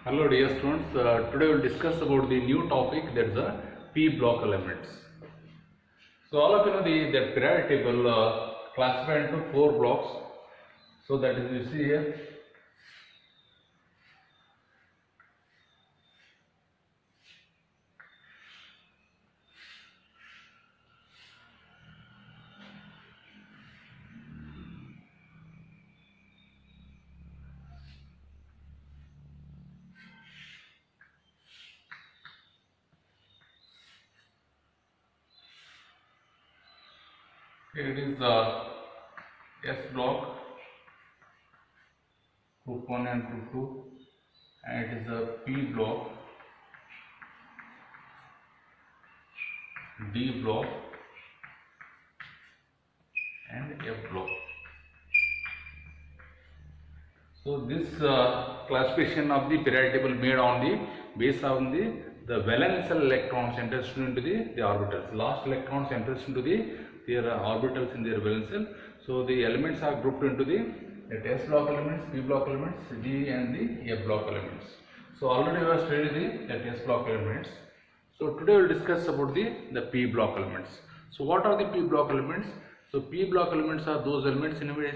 Hello dear students, today we will discuss about the new topic, that is the p block elements. So all of you know the periodic table classified into 4 blocks. So that is, you see here, it is S block, group 1 and group 2, and it is a P block, D block and F block. So this classification of the periodic table made on the based on the valence electrons enters into the orbitals. Last electrons enters into their orbitals in their valence shell. So the elements are grouped into the S block elements, P block elements, D and the F block elements. So already we have studied the S block elements. So today we will discuss about the P block elements. So what are the P block elements? So P block elements are those elements in which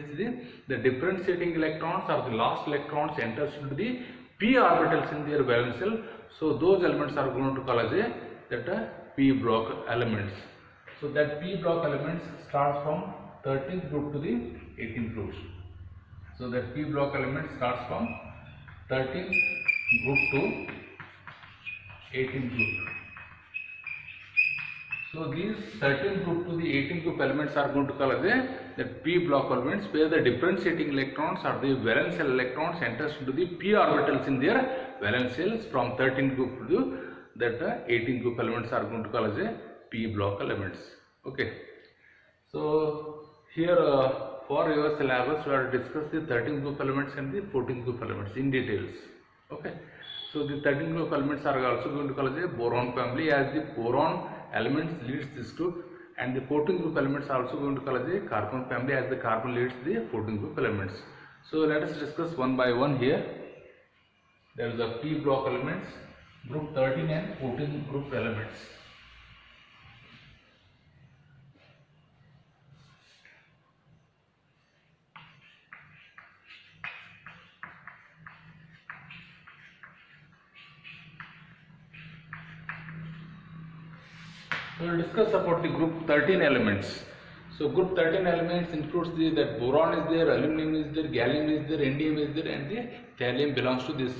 the differentiating electrons or the last electrons enters into the P orbitals in their valence shell. So those elements are going to call as P block elements. So that P block elements starts from 13th group to the 18th group. So that P block element starts from 13th group to 18th group. So these 13th group to the 18th group elements are going to call as the P block elements, where the differentiating electrons or the valence shell electrons enters into the P orbitals in their valence shells from 13th group to that 18th group elements are going to call as P block elements. Okay. So here for your syllabus we have to discuss the 13th group elements and the 14th group elements in details. Okay. So the 13th group elements are also going to call as a boron family, as the boron elements leads this group, and the 14th group elements are also going to call as a carbon family, as the carbon leads the 14th group elements. So let us discuss one by one here. There is a P block elements, group 13 and 14 group elements. We will discuss about the group 13 elements. So group 13 elements includes that boron is there, aluminum is there, gallium is there, indium is there, and the thallium belongs to this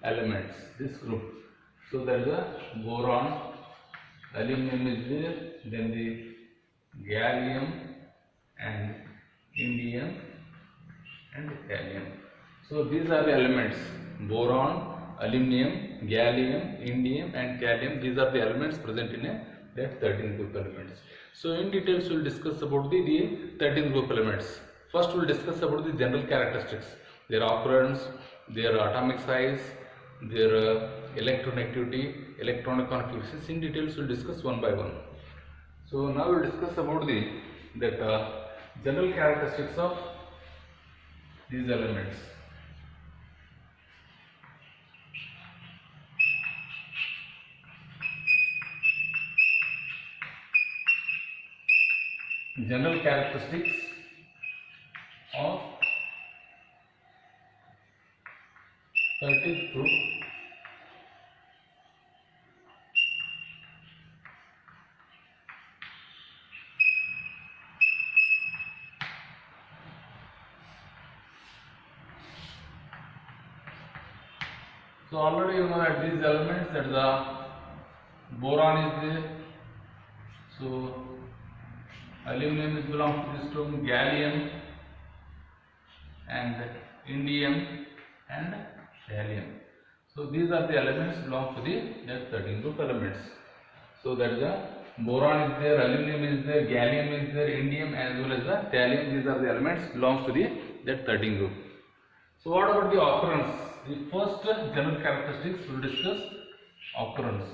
elements, this group. So there is a boron, aluminum is there, then the gallium and indium and thallium. So these are the elements: boron, aluminum, gallium, indium and thallium. These are the elements present in that 13 group elements. So in details we will discuss about the 13 group elements. First we will discuss about the general characteristics, their occurrence, their atomic size, their electronegativity, electronic configurations. In details we will discuss one by one. So now we will discuss about the general characteristics of these elements. General characteristics of 13th group So already you know that these elements, that the boron is there, so aluminum is belongs to this group, gallium and indium and thallium. So these are the elements belong to that 13 group elements. So that is the boron is there, aluminum is there, gallium is there, indium as well as the thallium. These are the elements belongs to that 13 group. So what about the occurrence? The first general characteristics we will discuss occurrence.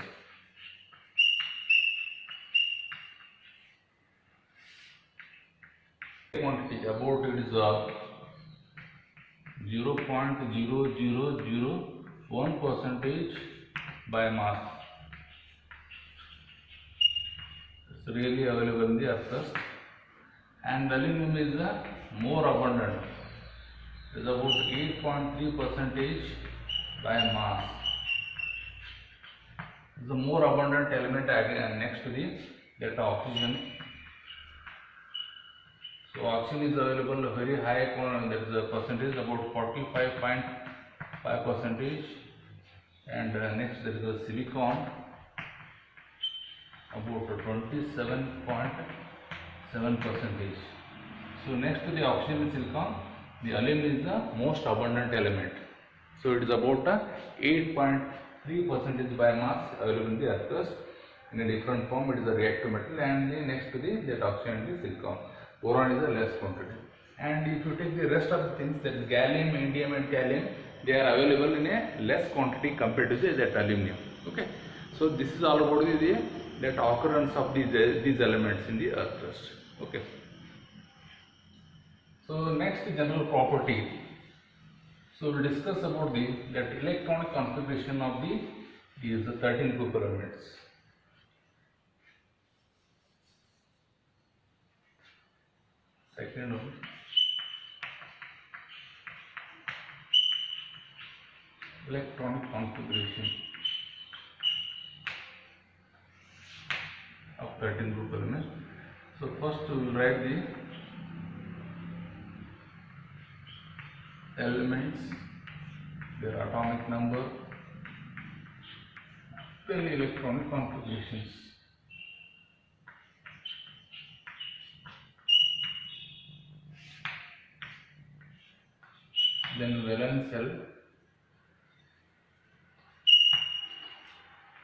Quantity about it is 0.0000 1% by mass. It's really available in the earth crust, and aluminum is the more abundant. It is about 8.3% by mass. It is the more abundant element again next to the oxygen. So oxygen is available very high, that is the percentage about 45.5%, and next there is a silicon about 27.7%. So next to the oxygen and silicon, the aluminum is the most abundant element. So it is about 8.3% by mass available in the earth crust. In a different form, it is a reactive metal, and next to that oxygen and the silicon. Boron is a less quantity. And if you take the rest of the things, that is gallium, indium and thallium, they are available in a less quantity compared to that aluminum. Okay. So this is all about that occurrence of these elements in the earth crust. Okay. So next, general property. So we'll discuss about that electronic configuration of these 13 group elements. Second one, electronic configuration of 13 group elements. So first we will write the elements, their atomic number, then electronic configurations. Then valence shell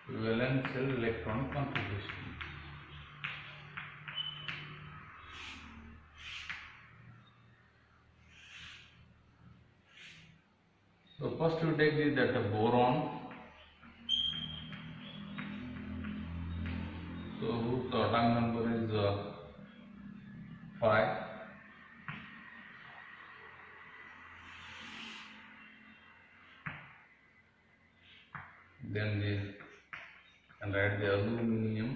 electronic configuration. So first you take that boron, so whose atomic number is 5. Then and write the aluminum,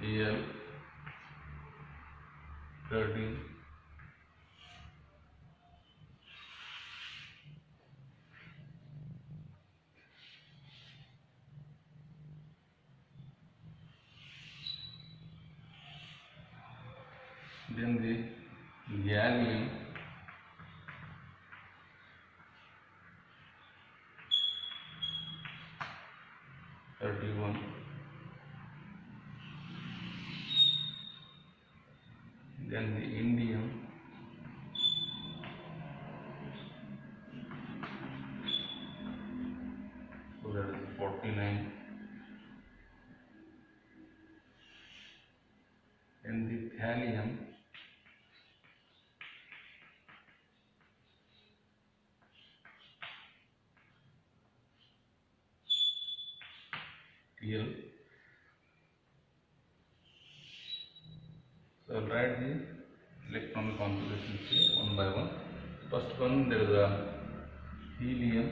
Al 13. Then the gallium, (31). Then the indium, so that is 49. And the thallium, Tl. So I'll write the electronic configurations here one by one. First one, there is a helium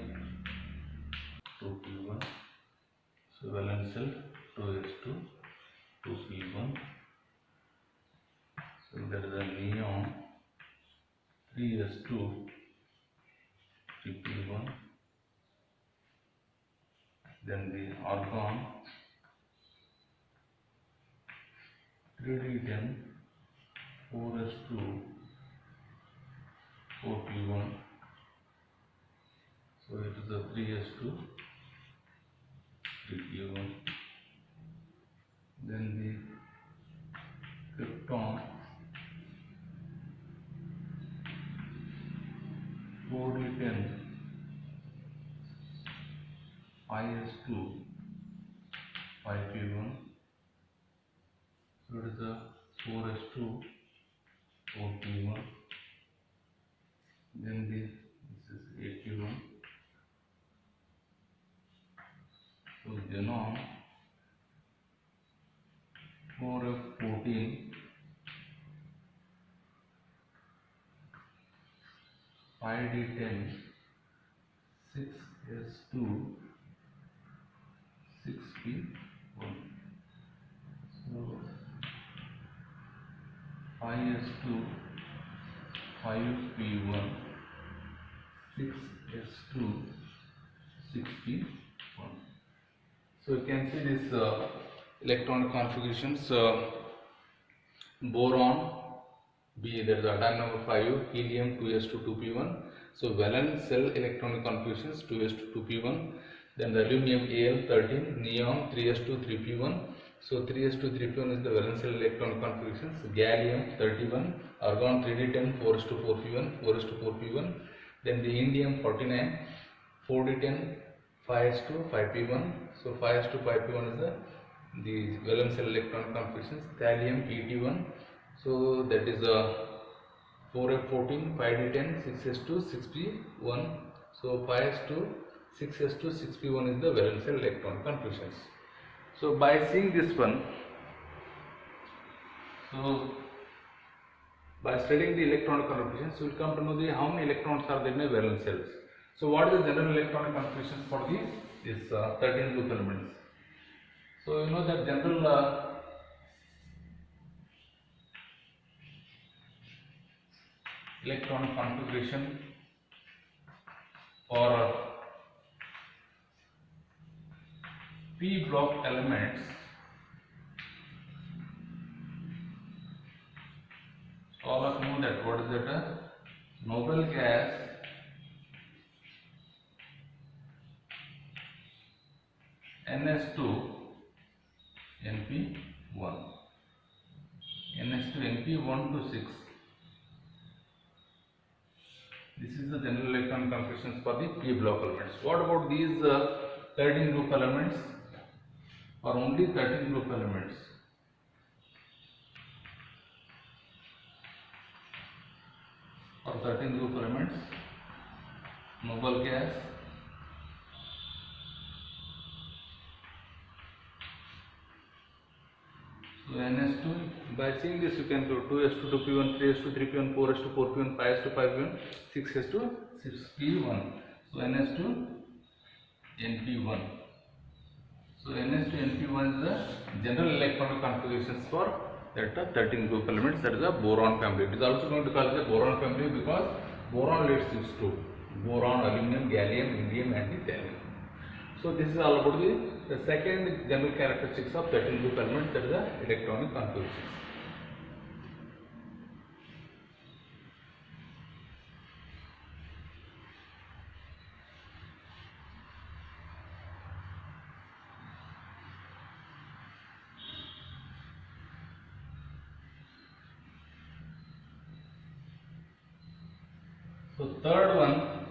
2p1, so valence shell 2s2 2p1. So there is a neon 3s2 3p1. Then the argon 3d10 4s2 4p1. So it is a 3s2 3p1. Then the krypton 4d10 5s2 5p1. So it is a 4s2 4p1. Then this is 8p1. So xenon 4f14, 5d10, 6s2, 6p1. So 5s2, 5p1, 6s2, 6p1. So you can see this electronic configurations. Boron B, that is atomic number 5, helium 2s2 2p1. So valence cell electronic configurations 2s2 2p1. Then the aluminum Al 13, neon 3s2 3p1. So 3s2 3p1 is the valence cell electronic configurations. Gallium 31, argon 3d10 4s2 4p1 4s2 4p1. Then the indium 49, 4d10 5s2 5p1. So 5s2 5p1 is the valence cell electronic configurations. Thallium Pt1. So that is 4f14, 5d10, 6s2, 6p1. So 5s2, 6s2, 6p1 is the valence cell electron configurations. So by seeing this one, so by studying the electronic configurations, we will come to know the how many electrons are there in a valence cells. So what is the general electronic configurations for this 13 group elements? So you know that general electronic configuration for p block elements, all of you know that what is that noble gas NS2 NP1, NS2 NP1 to 6. This is the general electron configurations for the p block elements. What about these 13 group elements, or only 13 group elements? For 13 group elements, noble gas, so NS2, by seeing this you can do 2s2 2p1, 3s2 3p1, 4s2 4p1, 5s2 5p1, 6s2 6p1. So NS2 NP1. So NS2 NP1 is the general electronic configurations for that 13 group elements, that is a boron family. It is also going to call it a boron family because boron leads to boron, aluminum, gallium, indium and the thallium. So this is all about the second general characteristics of 13 group elements, that is the electronic configurations. So third one,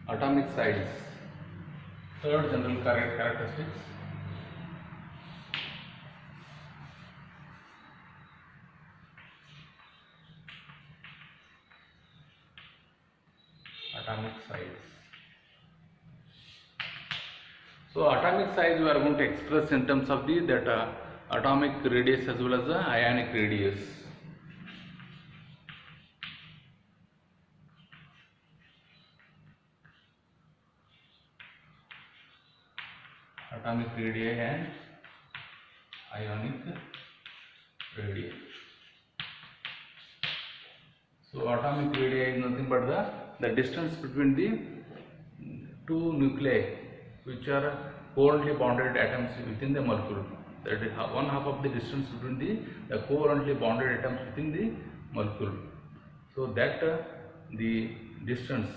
atomic size. Third general characteristics. Atomic size. So atomic size we are going to express in terms of the atomic radius as well as the ionic radius. Atomic radii and ionic radii. So atomic radii is nothing but the distance between the two nuclei which are covalently bonded atoms within the molecule. That is one half of the distance between the covalently bonded atoms within the molecule. So that the distance,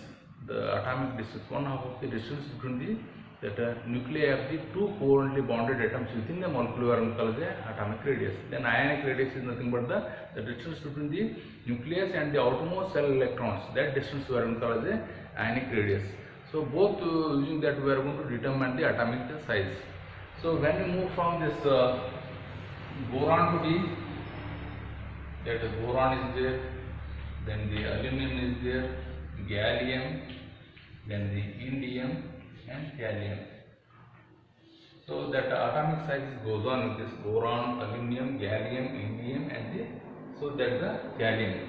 the atomic distance, one half of the distance between the nuclei of the two covalently bonded atoms within the molecule are called as atomic radius. Then ionic radius is nothing but the distance between the nucleus and the outermost cell electrons. That distance we are called as ionic radius. So both using that we are going to determine the atomic size. So when we move from this boron to that is boron is there, then the aluminum is there, gallium, then the indium and thallium. So that atomic size goes on with this boron, aluminum, gallium, indium, and so that the gallium.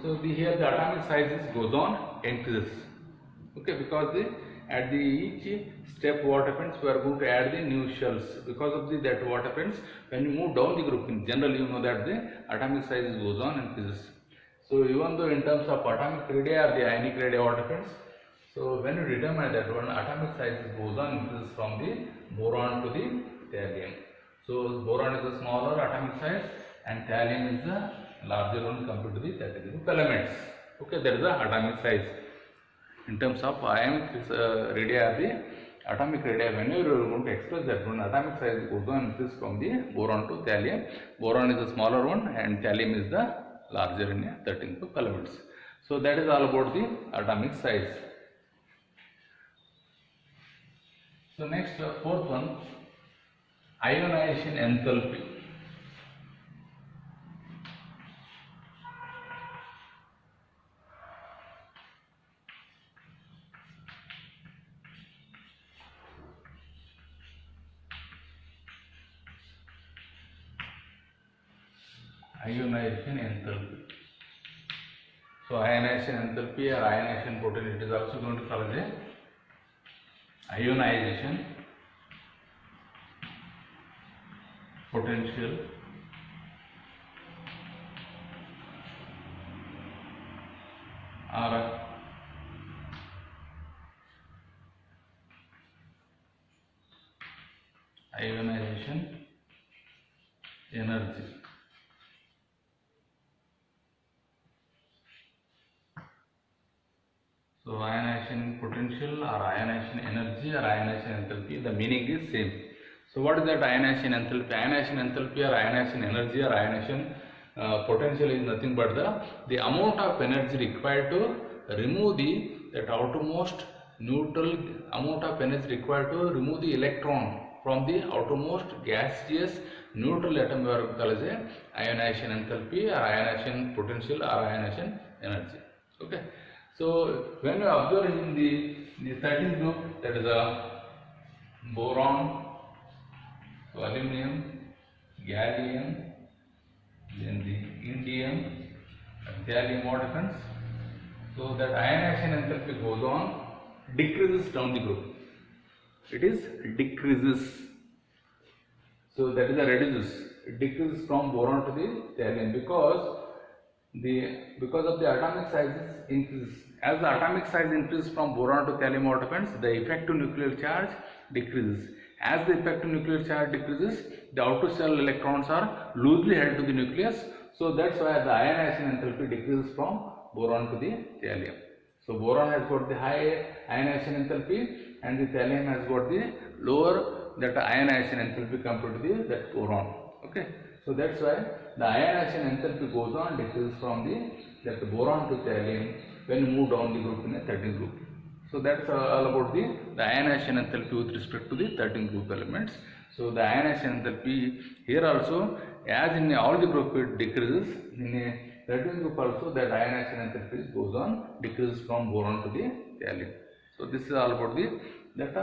So here the atomic sizes goes on increases. Okay, because at the each step what happens, we are going to add the new shells. Because of that what happens when you move down the group, in general you know that the atomic size goes on increases. So even though in terms of atomic radii or the ionic radii what happens, so when you determine that one atomic size goes on increases from the boron to the thallium. So boron is the smaller atomic size and thallium is the larger one compared to the thallium group elements. Okay, there is the atomic size. In terms of ionic radii or the atomic radii, whenever you are going to express that one, atomic size goes on increase from the boron to thallium. Boron is the smaller one and thallium is the larger in 13 group elements. So that is all about the atomic size. So next, fourth one, ionization enthalpy. Ionization enthalpy. So ionization enthalpy or ionization potential, it is also going to call as a ionization potential or ionization energy. So ionization potential or ionization energy or ionization enthalpy, the meaning is same. So what is that ionization enthalpy? Ionization enthalpy or ionization energy or ionization potential is nothing but the amount of energy required to remove that outermost neutral, amount of energy required to remove the electron from the outermost gaseous neutral atom, we are called as a ionization enthalpy or ionization potential or ionization energy. Okay. So when you observe in the 13th group, that is a boron, so aluminum, gallium, then the indium and thallium, what happens? So that ionization enthalpy goes on, decreases down the group. It is decreases. So that is a reduces. It decreases from boron to the thallium because of the atomic sizes increases. As the atomic size increases from boron to thallium, what happens? The effective nuclear charge decreases. As the effective nuclear charge decreases, the outer shell electrons are loosely held to the nucleus. So that's why the ionization enthalpy decreases from boron to the thallium. So boron has got the high ionization enthalpy and the thallium has got the lower that ionization enthalpy compared to that boron. Okay. So that's why the ionization enthalpy goes on decreases from that boron to thallium when you move down the group in a 13th group. So that's all about the ionization enthalpy with respect to the 13th group elements. So the ionization enthalpy here also, as in all the group it decreases, in a 13th group also that ionization enthalpy goes on decreases from boron to the thallium. So this is all about that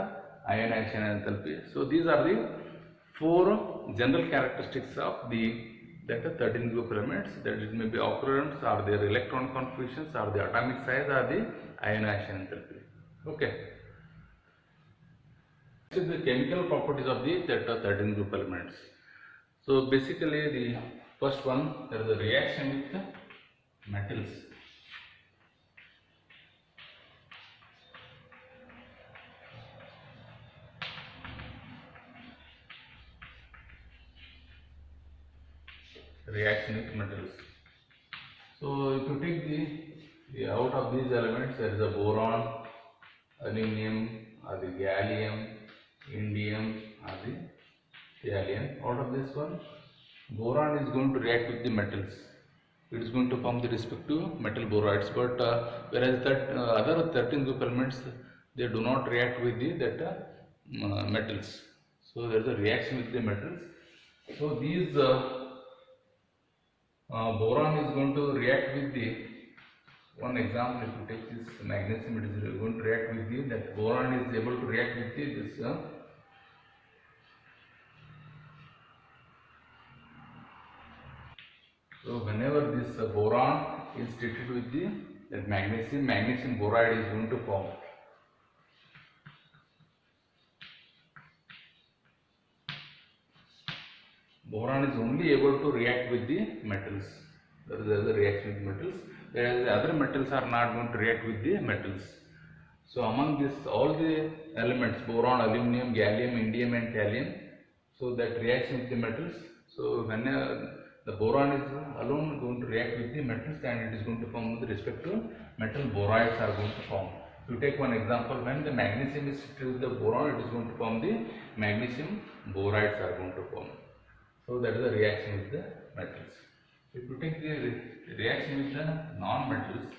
ionization enthalpy. So these are the four general characteristics of that 13 group elements, that it may be occurrence or their electron configurations or the atomic size or the ionization enthalpy. Okay. This is the chemical properties of that 13 group elements. So basically the first one, there is a reaction with metals. Reaction with metals. So if you take the out of these elements, there is a boron, aluminum, or the gallium, indium, or the thallium. Out of this one, boron is going to react with the metals. It is going to form the respective metal borides. But whereas other 13 group elements, they do not react with that metals. So there is a reaction with the metals. So these boron is going to react with one example. If you take this magnesium, it is going to react with that boron is able to react with this this boron is treated with the magnesium boride is going to form. Boron is only able to react with the metals. There is other reaction with metals, whereas the other metals are not going to react with the metals. So among this, all the elements, boron, aluminum, gallium, indium and thallium, so that reaction with the metals. So when the boron is alone going to react with the metals, and it is going to form with respect to metal borides are going to form. To take one example, when the magnesium is treated with the boron, it is going to form the magnesium borides are going to form. So that is the reaction with the metals. If you take the reaction with the non-metals,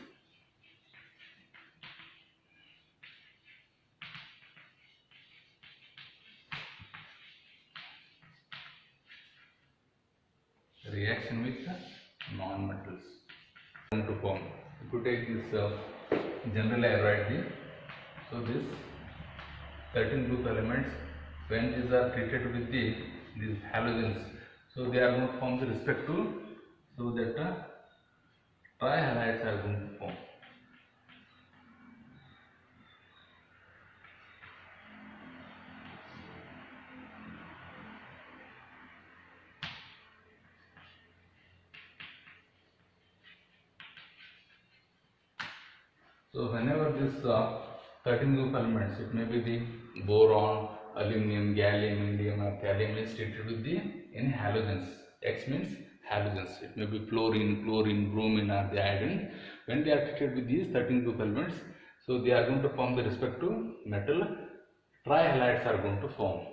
reaction with the non-metals going to form. If you take this generally I write this. So this 13 group elements, when these are treated with these halogens, so they are going to form the respect to, so that trihalides are going to form. So whenever this 13 group elements, it may be the boron, aluminum, gallium, indium or thallium is treated with the any halogens. X means halogens. It may be fluorine, bromine or the iodine. When they are treated with these 13 group elements, so they are going to form the respect to metal trihalides are going to form.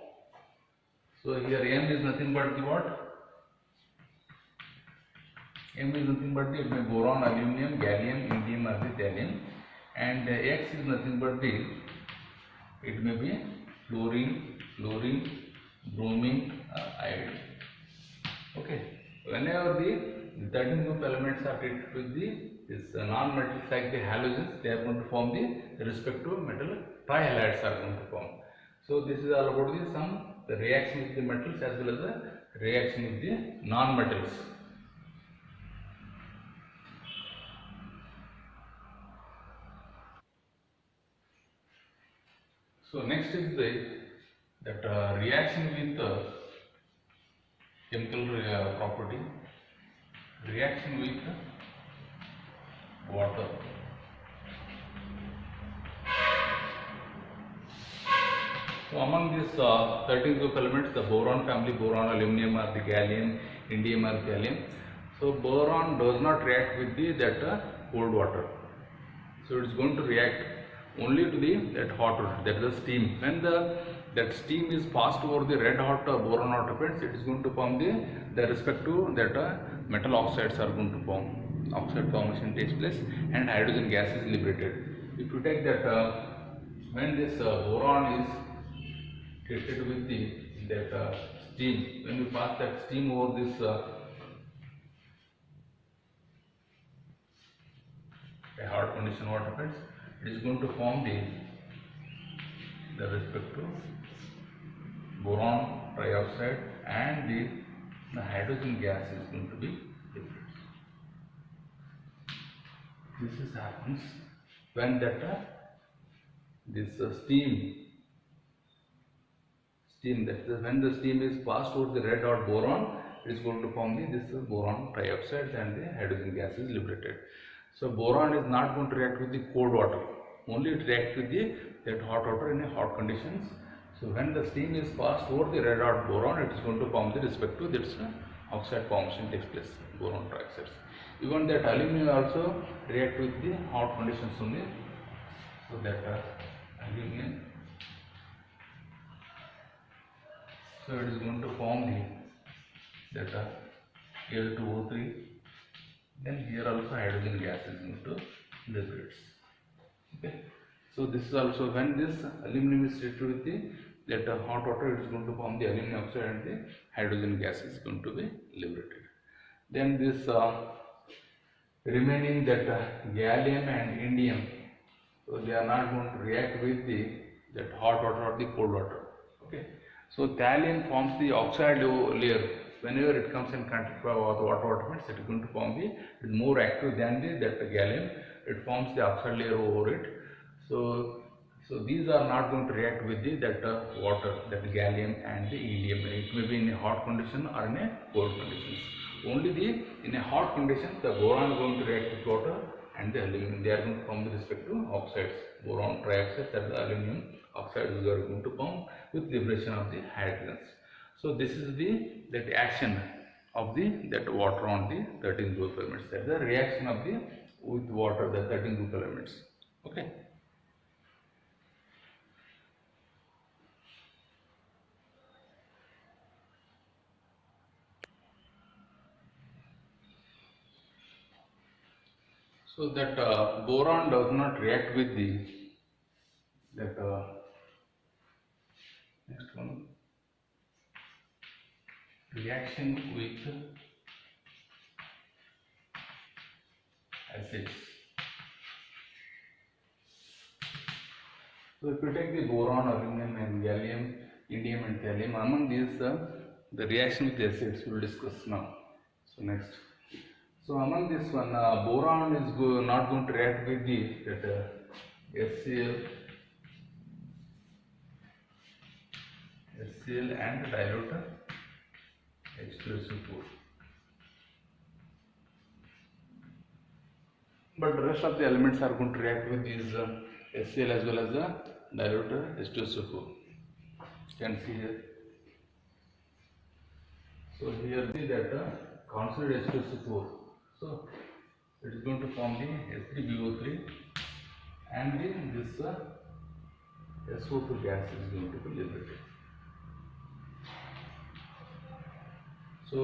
So here M is nothing but the what? M is nothing but the boron, aluminum, gallium, indium or the thallium, and X is nothing but the, it may be fluorine, bromine, iodine. Okay. Whenever the 13 group elements are treated with this non-metals like the halogens, they are going to form the respective metal trihalides are going to form. So this is all about the reaction with the metals as well as the reaction with the non-metals. So next is that reaction with the chemical property, reaction with water. So among these 13 group elements, the boron family, boron, aluminum or the gallium, indium or thallium. So boron does not react with that cold water. So it is going to react only to that hot water, that is the steam. When that steam is passed over the red hot boron hot occurrence, it is going to form the respective that metal oxides are going to form. Oxide formation takes place and hydrogen gas is liberated. If you take that when this boron is treated with that steam, when you pass that steam over this a hard condition, what happens? It is going to form the respective boron trioxide and the hydrogen gas is going to be different. This happens when that this steam that is when the steam is passed over the red hot boron, it is going to form this boron trioxide and the hydrogen gas is liberated. So boron is not going to react with the cold water, only it reacts with that hot water in a hot conditions. So when the steam is passed over the red hot boron, it is going to form the respective this oxide formation takes place, boron trioxides. Even that aluminum also react with the hot conditions only. So that aluminum, so it is going to form that Al2O3. Then here also hydrogen gas is going to liberate. Okay. So this is also when this aluminum is treated with that hot water, it is going to form the aluminum oxide and the hydrogen gas is going to be liberated. Then this remaining that gallium and indium, so they are not going to react with that hot water or the cold water. Okay. So thallium forms the oxide layer Whenever it comes in contact with water means it is going to form the, it is more active than the that gallium. It forms the oxide layer over it. So these are not going to react with the that water, that gallium and the indium. It may be in a hot condition or in a cold conditions. Only in a hot condition the boron is going to react with water and the aluminum. They are going to form the respective oxides. Boron trioxide and the aluminum oxides are going to form with liberation of the hydrogens. So this is that action of that water on the 13 group elements. That is the reaction of with water, the 13 group elements. Okay. So that boron does not react with that next one, reaction with acids. So if you take the boron, aluminum and gallium, indium and thallium, among these the reaction with acids we will discuss now. So next. So among this one, boron is not going to react with that HCl and dilute H2SO4. But the rest of the elements are going to react with these HCl as well as the dilute H2SO4. You can see here. So here see that concentrated H2SO4. So it is going to form the H3BO3 and this SO2 gas is going to be liberated. So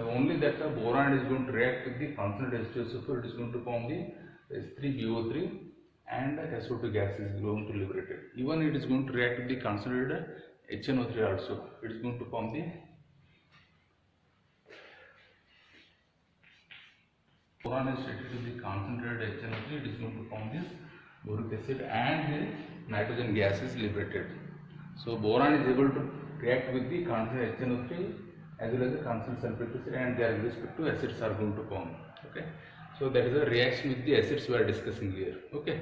only that boron is going to react with the concentrated H2SO4, it is going to form the H3BO3 and SO2 gas is going to be liberated. Even it is going to react with the concentrated HNO3 also. It is going to form the boron is treated with the concentrated HNO3, it is going to form this boric acid and the nitrogen gas is liberated. So boron is able to react with the concentrated HNO3 as well as the concentrated sulfuric acid, and their respective acids are going to form. Okay. So that is a reaction with the acids we are discussing here. Okay.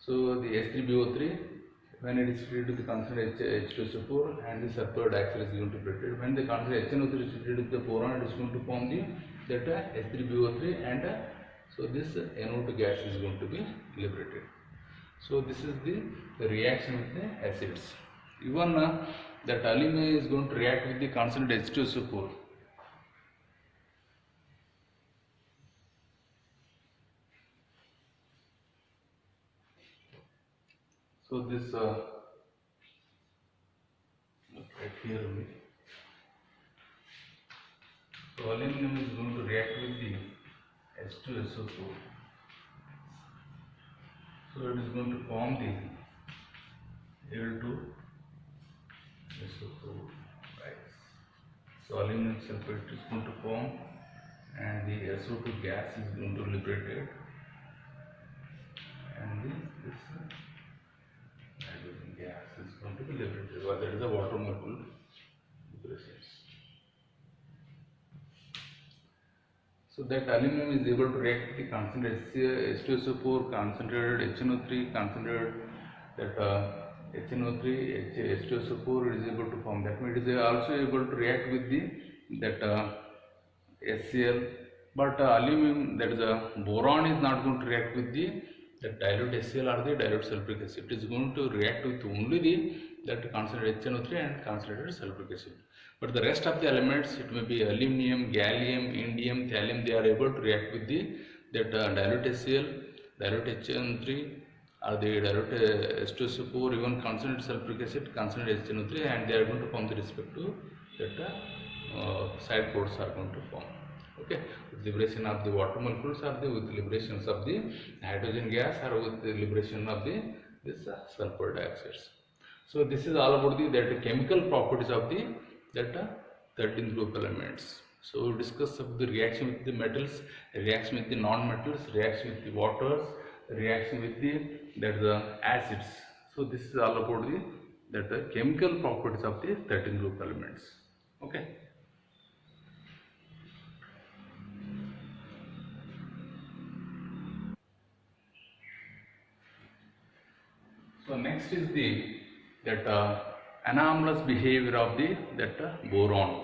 So the H3BO3, when it is treated with the concentrated H2SO4 and the sulfur dioxide is going to be liberated. When the concentrated HNO3 is treated with the boron, it is going to form that H3BO3 and so this NO2 gas is going to be liberated. So this is the reaction with the acids. Even that aluminum is going to react with the concentrated H2SO4. So this right here only. So aluminum is going to react with the H2SO4. So it is going to form the Al2SO4. Right. So aluminum sulfate is going to form and the SO2 gas is going to be liberated and this hydrogen gas is going to be liberated. Well, that is a water molecule liberations. So that aluminum is able to react with the concentrated H2SO4, concentrated HNO3, concentrated that HNO3, H2SO4 is able to form. That means it is also able to react with that HCl. But aluminum, that is boron, is not going to react with the dilute HCl or the dilute sulfuric acid. It is going to react with only that concentrated HNO3 and concentrated sulfuric acid. But the rest of the elements, it may be aluminum, gallium, indium, thallium, they are able to react with that dilute HCl, dilute HNO3 or the dilute H2SO4, even concentrated sulfuric acid, concentrated HNO3, and they are going to form the respective that side products are going to form. Okay, with liberation of the water molecules or with liberations of the hydrogen gas or with the liberation of this sulfur dioxides. So this is all about the chemical properties of that 13 group elements. So we discuss of the reaction with the metals, reaction with the non-metals, reaction with the waters, reaction with the acids. So this is all about the chemical properties of the 13 group elements. Okay. next is the that anomalous behavior of the boron.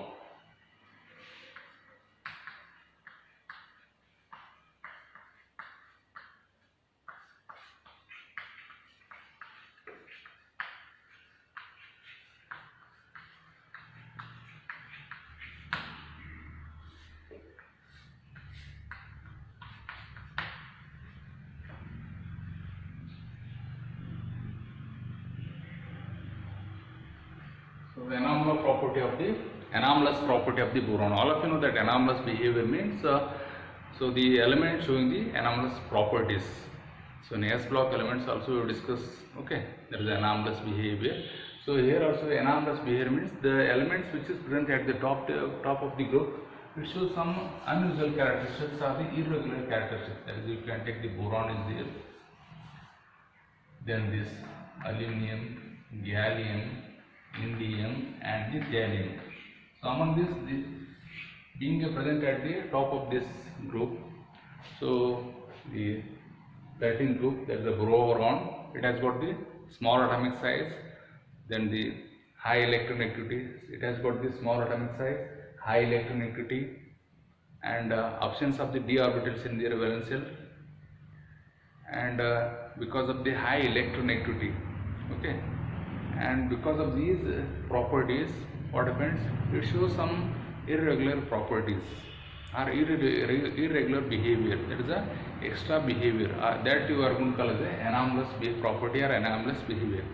So the anomalous property of the boron. All of you know that anomalous behavior means so the element showing the anomalous properties. So in S block elements also we discuss. Okay, there is anomalous behavior. So here also anomalous behavior means the elements which is present at the top of the group, it shows some unusual characteristics or the irregular characteristics. That is, you can take the boron is there, then this aluminum, gallium, indium and the thallium. So among this being present at the top of this group, so the 13th group, that is the boron, it has got the small atomic size, then the high electronegativity, it has got the small atomic size, high electronegativity and absence of the d orbitals in their valence shell, and because of the high electronegativity, okay, and because of these properties, what happens, it shows some irregular properties or irregular behavior. That is a extra behavior that you are going to call as a anomalous property or anomalous behavior.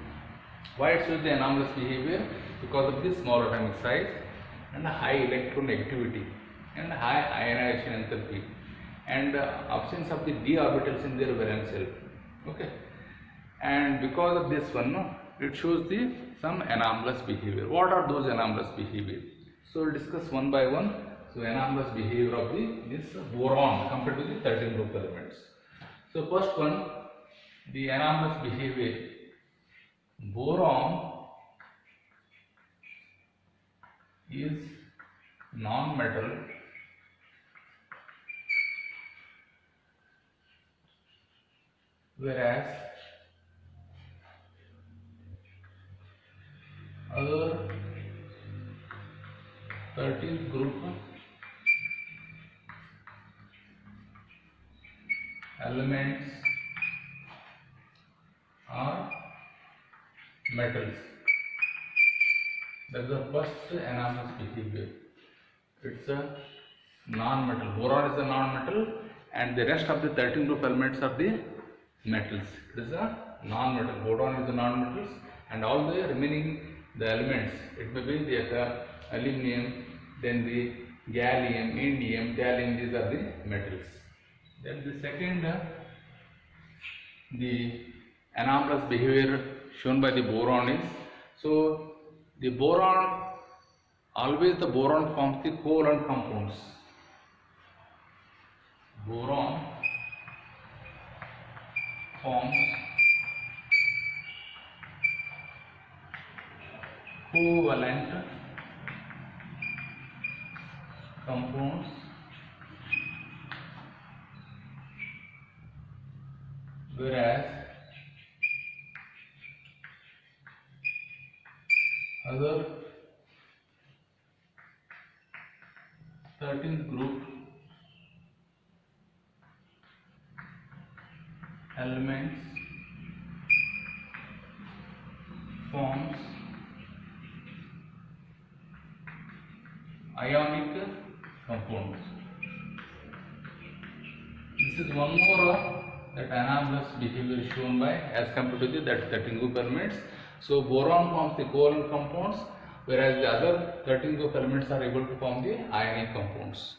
Why it shows the anomalous behavior? Because of the small atomic size and high electronegativity and high ionization enthalpy and absence of the d orbitals in their valence shell. Okay, and because of this one, no, it shows the some anomalous behavior. What are those anomalous behavior? So we'll discuss one by one. So anomalous behavior of this boron compared to the 13 group elements. So first one, the anomalous behavior. Boron is non-metal whereas other 13th group elements are metals. That is the first anomalous behavior. It's a non-metal. Boron is a non-metal and the rest of the 13 group elements are the metals. It is a non-metal. Boron is the non-metals and all the remaining the elements, it may be the aluminum, then the gallium, indium, thallium, these are the metals. Then the second, the anomalous behavior shown by the boron is, so the boron, always the boron forms the covalent compounds. Boron forms covalent compounds whereas other 13th group elements forms ionic compounds. This is one more that anomalous behavior is shown by as compared to the that 13 group elements. So boron forms the covalent compounds whereas the other 13 group elements are able to form the ionic compounds.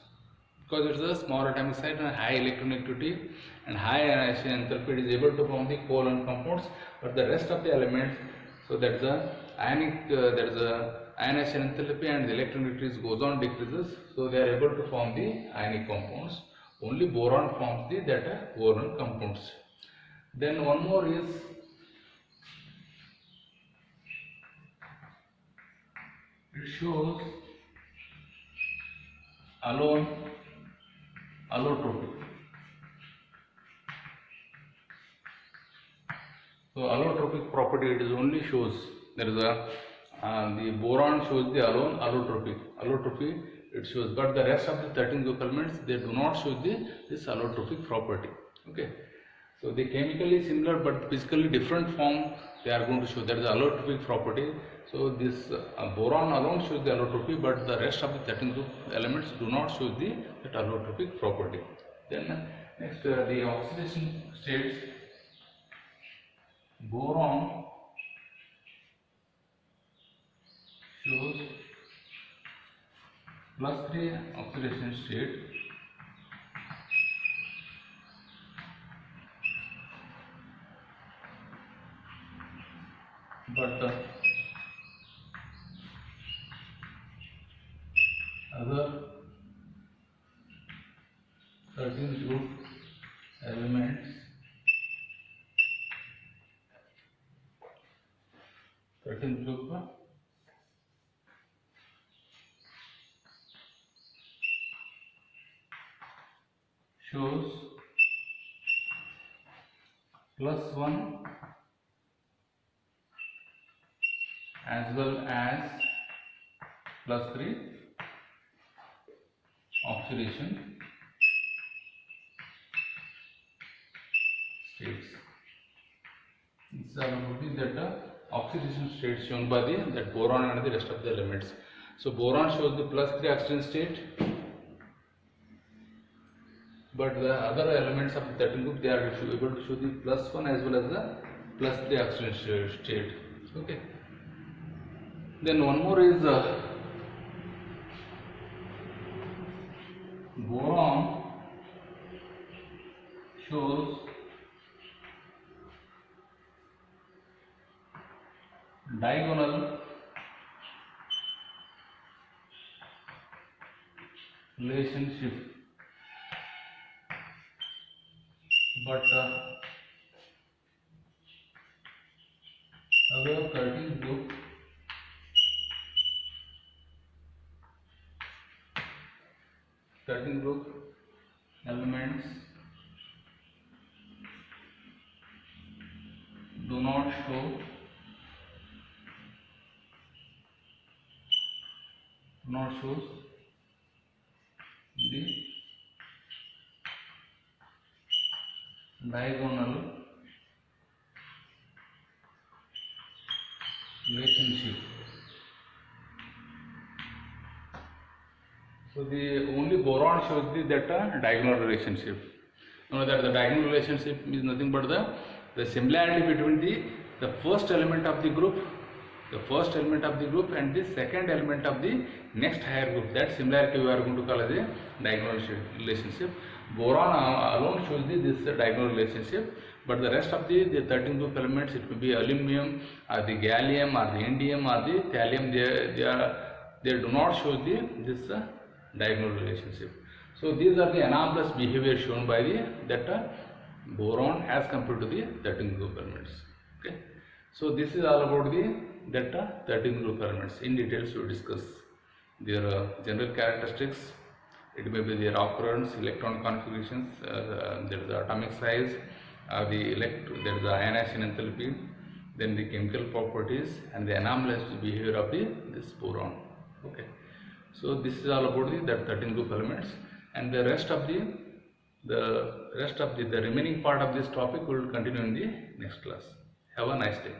Because it is a small atomic size and high electronegativity and high ionization enthalpy, it is able to form the covalent compounds, but the rest of the elements, so that is a ionic, there is a ionization enthalpy and the electronegativity goes on decreases, so they are able to form the ionic compounds. Only boron forms the covalent compounds. Then one more is it shows allotropic. So So allotropic property, it is only shows there is a the boron shows the allotropy it shows, but the rest of the 13 group elements, they do not show this allotropic property. Okay, so they chemically similar but physically different form they are going to show, that is allotropic property. So this boron alone shows the allotropy, but the rest of the 13 group elements do not show that allotropic property. Then next the oxidation states. Boron shows +3 oxidation state, but the other 13 group elements shows +1 as well as +3 oxidation states. This is about that oxidation states shown by that boron and the rest of the elements. So boron shows the +3 oxidation state, but the other elements of the 13 group, they are able to show the +1 as well as the +3 oxidation state. Okay. Then one more is boron shows diagonal relationship, but other 13 group elements do not show the diagonal relationship. So the only boron shows that diagonal relationship. You know that the diagonal relationship is nothing but the similarity between the first element of the group, and the second element of the next higher group. That similarity we are going to call as a diagonal relationship. Boron alone shows this diagonal relationship, but the rest of the 13 group elements, it will be aluminum or the gallium or the indium or the thallium, they do not show this diagonal relationship. So these are the anomalous behavior shown by that boron as compared to the 13 group elements. Okay, so this is all about that 13 group elements. In details we discuss their general characteristics. It may be their occurrence, electron configurations, there is the atomic size, there is the ionization enthalpy, then the chemical properties and the anomalous behavior of this boron. Okay, so this is all about that 13 group elements, and the rest of the remaining part of this topic will continue in the next class. Have a nice day.